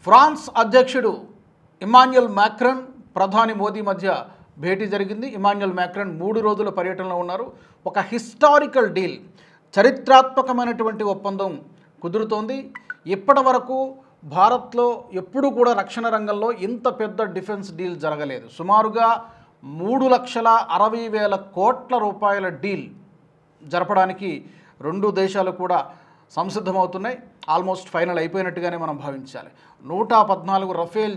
France అధ్యక్షుడు Emmanuel Macron ప్రధాని మోదీ మధ్య భేటీ జరిగింది. ఇమాన్యుయల్ మాక్రాన్ 3 రోజుల పర్యటనలో ఉన్నారు. ఒక హిస్టారికల్ డీల్, చరిత్రాత్మకమైనటువంటి ఒప్పందం కుదురుతోంది. ఇప్పటి వరకు భారత్లో ఎప్పుడు కూడా రక్షణ రంగంలో ఇంత పెద్ద డిఫెన్స్ డీల్ జరగలేదు. సుమారుగా 3,60,000 కోట్ల రూపాయల డీల్ జరపడానికి రెండు దేశాలు కూడా సంసిద్ధమవుతున్నాయి. ఆల్మోస్ట్ ఫైనల్ అయిపోయినట్టుగానే మనం భావించాలి. 114 రఫేల్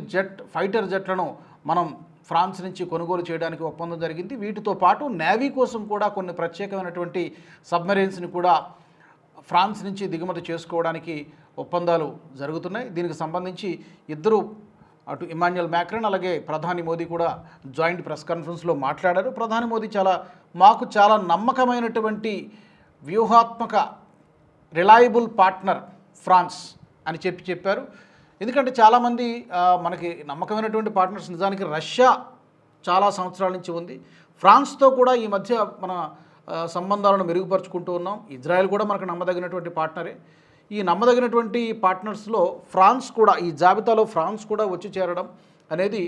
ఫైటర్ జెట్లను మనం ఫ్రాన్స్ నుంచి కొనుగోలు చేయడానికి ఒప్పందం జరిగింది. వీటితో పాటు నేవీ కోసం కూడా కొన్ని ప్రత్యేకమైనటువంటి సబ్మెరైన్స్ని కూడా ఫ్రాన్స్ నుంచి దిగుమతి చేసుకోవడానికి ఒప్పందాలు జరుగుతున్నాయి. దీనికి సంబంధించి ఇద్దరు, అటు ఇమాన్యుయల్ మాక్రాన్ అలాగే ప్రధాని మోదీ కూడా జాయింట్ ప్రెస్ కాన్ఫరెన్స్లో మాట్లాడారు. ప్రధాని మోదీ మాకు చాలా నమ్మకమైనటువంటి వ్యూహాత్మక రిలయబుల్ పార్ట్నర్ ఫ్రాన్స్ అని చెప్పారు. ఎందుకంటే చాలామంది మనకి నమ్మకమైనటువంటి పార్ట్నర్స్ నిజానికి రష్యా చాలా సంవత్సరాల నుంచి ఉంది. ఫ్రాన్స్తో కూడా ఈ మధ్య మన సంబంధాలను మెరుగుపరుచుకుంటూ ఉన్నాం. ఇజ్రాయెల్ కూడా మనకు నమ్మదగినటువంటి పార్ట్నరే. ఈ నమ్మదగినటువంటి పార్ట్నర్స్లో ఫ్రాన్స్ కూడా, ఈ జాబితాలో ఫ్రాన్స్ కూడా వచ్చి చేరడం అనేది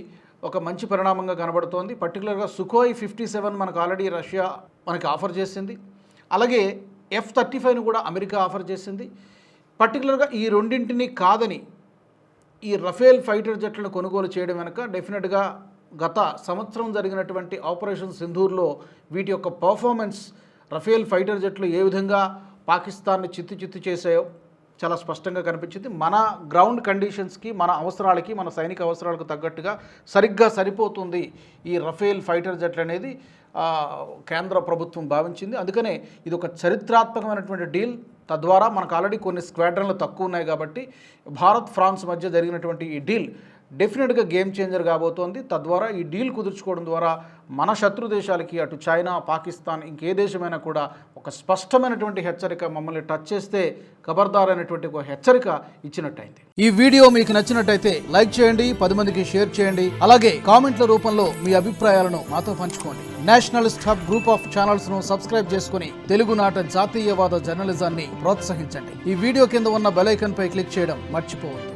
ఒక మంచి పరిణామంగా కనబడుతోంది. పర్టికులర్గా సుఖోయ్ 57 మనకు ఆల్రెడీ రష్యా మనకి ఆఫర్ చేసింది. అలాగే F-35ని కూడా అమెరికా ఆఫర్ చేసింది. పర్టికులర్గా ఈ రెండింటిని కాదని ఈ రఫేల్ ఫైటర్ జెట్లను కొనుగోలు చేయడం వెనుక డెఫినెట్గా గత సంవత్సరం జరిగినటువంటి ఆపరేషన్ సింధూర్లో వీటి యొక్క పర్ఫార్మెన్స్, రఫేల్ ఫైటర్ జెట్లు ఏ విధంగా పాకిస్తాన్ని చిత్తు చేసాయో చాలా స్పష్టంగా కనిపించింది. మన గ్రౌండ్ కండిషన్స్కి, మన అవసరాలకి, మన సైనిక అవసరాలకు తగ్గట్టుగా సరిగ్గా సరిపోతుంది ఈ రఫేల్ ఫైటర్ జెట్లు అనేది కేంద్ర ప్రభుత్వం భావించింది. అందుకనే ఇది ఒక చరిత్రాత్మకమైనటువంటి డీల్. తద్వారా మనకు ఆల్రెడీ కొన్ని స్క్వాడ్రన్లు తక్కువ ఉన్నాయి కాబట్టి భారత్ ఫ్రాన్స్ మధ్య జరిగినటువంటి ఈ డీల్ డెఫినెట్గా గేమ్ చేంజర్ కాబోతోంది. తద్వారా ఈ డీల్ కుదుర్చుకోవడం ద్వారా మన శత్రు దేశాలకి, అటు చైనా, పాకిస్తాన్, ఇంకే దేశమైనా కూడా ఒక స్పష్టమైనటువంటి హెచ్చరిక, మమ్మల్ని టచ్ చేస్తే ఖబర్దార్ అనేటువంటి ఒక హెచ్చరిక ఇచ్చినట్టయింది. ఈ వీడియో మీకు నచ్చినట్టయితే లైక్ చేయండి, 10 మందికి షేర్ చేయండి. అలాగే కామెంట్ల రూపంలో మీ అభిప్రాయాలను మాతో పంచుకోండి. Nationalist hub group of channels ను సబ్స్క్రైబ్ చేసుకుని తెలుగునాట జాతీయవాద జర్నలిజాన్ని ప్రోత్సహించండి. ఈ వీడియో కింద ఉన్న బెల్ ఐకాన్ పై క్లిక్ చేయడం మర్చిపోవద్దు.